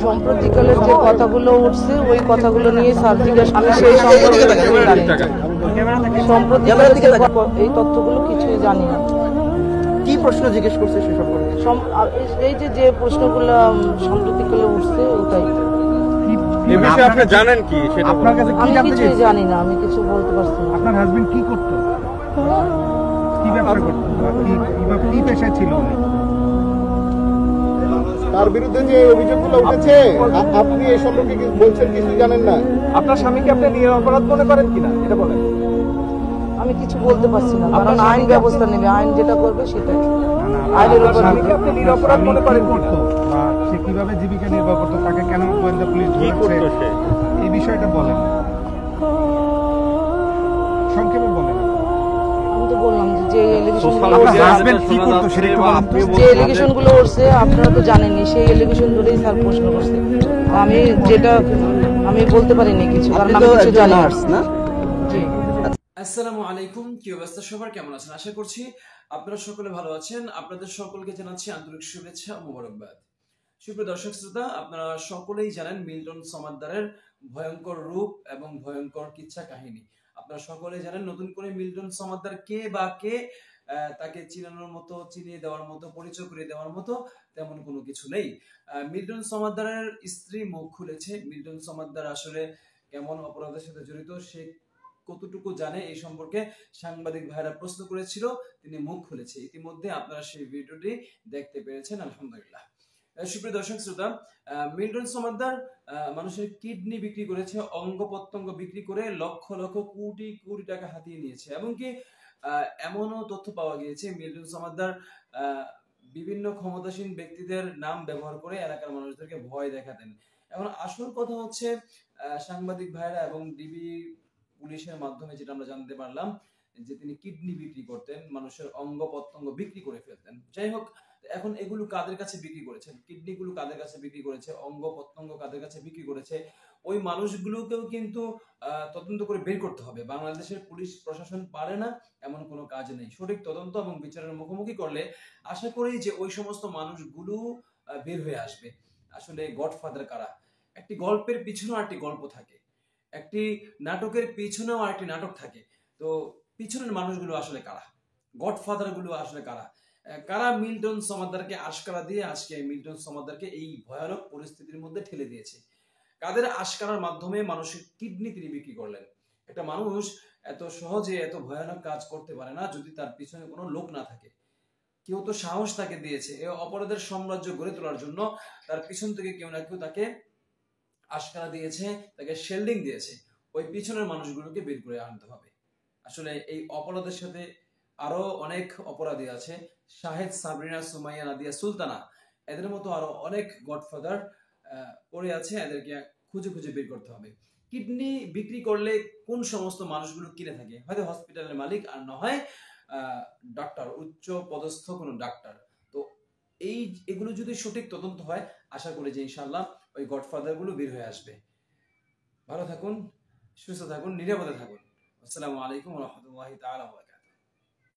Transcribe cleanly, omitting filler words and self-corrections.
সম্প্রতিকালের যে কথাগুলো উঠছে ওই কথাগুলো নিয়ে স্যার জিজ্ঞাসা, আমি সেই সম্পর্কে সম্প্রতিকালের এই তথ্যগুলো কিছুই জানি না। কি প্রশ্ন জিজ্ঞেস করছে সে সম্পর্কে? এই যে প্রশ্নগুলো সম্প্রতিকালে উঠছে ওটাই। এই বিষয়ে আপনি জানেন কি সেটা? আপনার কাছে আমি কিছুই জানি না, আমি কিছু বলতে পারছি না। আপনার হাজবেন্ড কি করতো, কি ব্যবসা করতো, কি পেশায় ছিল উনি? তার বিরুদ্ধে যে অভিযোগগুলো উঠেছে আপনি এই সম্পর্কে বলছেন কিছু জানেন না? আপনার স্বামীকে আপনি নিরপরাধ মনে করেন কিনা এটা বলেন। আমি কিছু বলতে পারছি না, কারণ আইন ব্যবস্থা নেবে, আইন যেটা করবে সেটাই। আইনের উপর আপনি নিরপরাধ মনে করেন করতো বা সে কিভাবে জীবিকা নির্বাহ করতো, তাকে কেন গোয়েন্দা পুলিশ ধরছে, এই বিষয়টা বলেন, সংক্ষেপে বলেন। আমি তো বললাম যে এলিগেশন গুলো উঠছে আপনারা তো জানেননি, সেই এলিগেশন ধরেই স্যার প্রশ্ন করছে। আমি যেটা আমি বলতে পারিনি কিছু, কারণ আমি কিছু জানি না। আসসালামু আলাইকুম, কি অবস্থা সবার, কেমন আছেন? আশা করছি আপনারা সকলে ভালো আছেন। আপনাদের সকলকে জানাচ্ছি আন্তরিক শুভেচ্ছা ও মোবারকবাদ। সুপ্রিয় দর্শক শ্রোতা, আপনারা সকলেই জানেন মিল্টন সমাদ্দারের ভয়ঙ্কর রূপ এবং ভয়ঙ্কর কিচ্ছা কাহিনী। আপনারা সকলেই জানেন নতুন করে মিল্টন সমাদ্দার কে বা কে তাকে চিনানোর মতো, চিনিয়ে দেওয়ার মতো, পরিচয় করে দেওয়ার মতো তেমন কোনো কিছু নেই। মিল্টন সমাদ্দারের স্ত্রী মুখ খুলেছে। মিল্টন সমাদ্দার আসলে কেমন অপরাধের সাথে জড়িত, সে কতটুকু জানে এই সম্পর্কে সাংবাদিক ভাইরা প্রশ্ন করেছিল, তিনি মুখ খুলেছে। ইতিমধ্যে আপনারা সেই ভিডিওটি দেখতে পেরেছেন, আলহামদুলিল্লাহ। সুপ্রিয় দর্শক শ্রোতা, মিল্টন সমাদ্দার মানুষের কিডনি বিক্রি করেছে, অঙ্গ প্রত্যঙ্গ বিক্রি করে লক্ষ লক্ষ কোটি কোটি টাকা হাতিয়ে নিয়েছে। এমনকি এমনও তথ্য পাওয়া গিয়েছে মিল্টন সমাদ্দার বিভিন্ন ক্ষমতাসীন ব্যক্তিদের নাম ব্যবহার করে এলাকার মানুষদেরকে ভয় দেখাতেন। এখন আসল কথা হচ্ছে সাংবাদিক ভাইরা এবং ডিবি পুলিশের মাধ্যমে যেটা আমরা জানতে পারলাম যে তিনি কিডনি বিক্রি করতেন, মানুষের অঙ্গ প্রত্যঙ্গ বিক্রি করে ফেলতেন। যাই হোক, এখন এগুলো কাদের কাছে বিক্রি করেছেন, কিডনি গুলো কাদের কাছে বিক্রি করেছে, অঙ্গ প্রত্যঙ্গ কাদের কাছে বিক্রি করেছে, ওই মানুষগুলোকেও কিন্তু তদন্ত করে বের করতে হবে। বাংলাদেশের পুলিশ প্রশাসন পারে না এমন কোনো কাজ নেই। সঠিক তদন্ত এবং বিচারের মুখোমুখি করলে আশা করি যে ওই সমস্ত মানুষগুলো বের হয়ে আসবে। আসলে গডফাদার কারা? একটি গল্পের পিছনেও একটি গল্প থাকে, একটি নাটকের পিছনেও আরেকটি নাটক থাকে। তো পিছনের মানুষগুলো আসলে কারা, গডফাদার গুলো আসলে কারা, কারা মিল্টন সমাদ্দারকে আশকারা দিয়ে আজকে মিল্টন সমাদ্দারকে এই ভয়ানক পরিস্থিতির মধ্যে ঠেলে দিয়েছে? কাদের আশকারার মাধ্যমে মানুষের কিডনি তিনি বিক্রি করলেন? একটা মানুষ এত সহজে এত ভয়ানক কাজ করতে পারে না যদি তার পিছনে কোনো লোক না থাকে। কেউ তো সাহস তাকে দিয়েছে এই অপরাধের সাম্রাজ্য গড়ে তোলার জন্য, তার পিছন থেকে কেউ না কেউ তাকে আশকারা দিয়েছে, তাকে শেল্ডিং দিয়েছে। ওই পিছনের মানুষগুলোকে বের করে আনতে হবে। আসলে এই অপরাধের সাথে আরো অনেক অপরাধী আছে, শাহেদ, সাবরিনা, সুমাইয়া, নাদিয়া, সুলতানা, এদের মতো আরো অনেক গডফাদার পড়ে আছে, এদেরকে খুঁজে খুঁজে বের করতে হবে। কিডনি বিক্রি করলে কোন সমস্ত মানুষগুলো কিনে থাকে? হয়তো হসপিটালের মালিক, আর না হয় ডাক্তার, উচ্চ পদস্থ কোনো ডাক্তার। তো এগুলো যদি সঠিক তদন্ত হয়, আশা করি যে ইনশাআল্লাহ ওই গডফাদার গুলো বের হয়ে আসবে। ভালো থাকুন, সুস্থ থাকুন, নিরাপদে থাকুন। আসসালামু আলাইকুম ওয়া রাহমাতুল্লাহি তাআলা।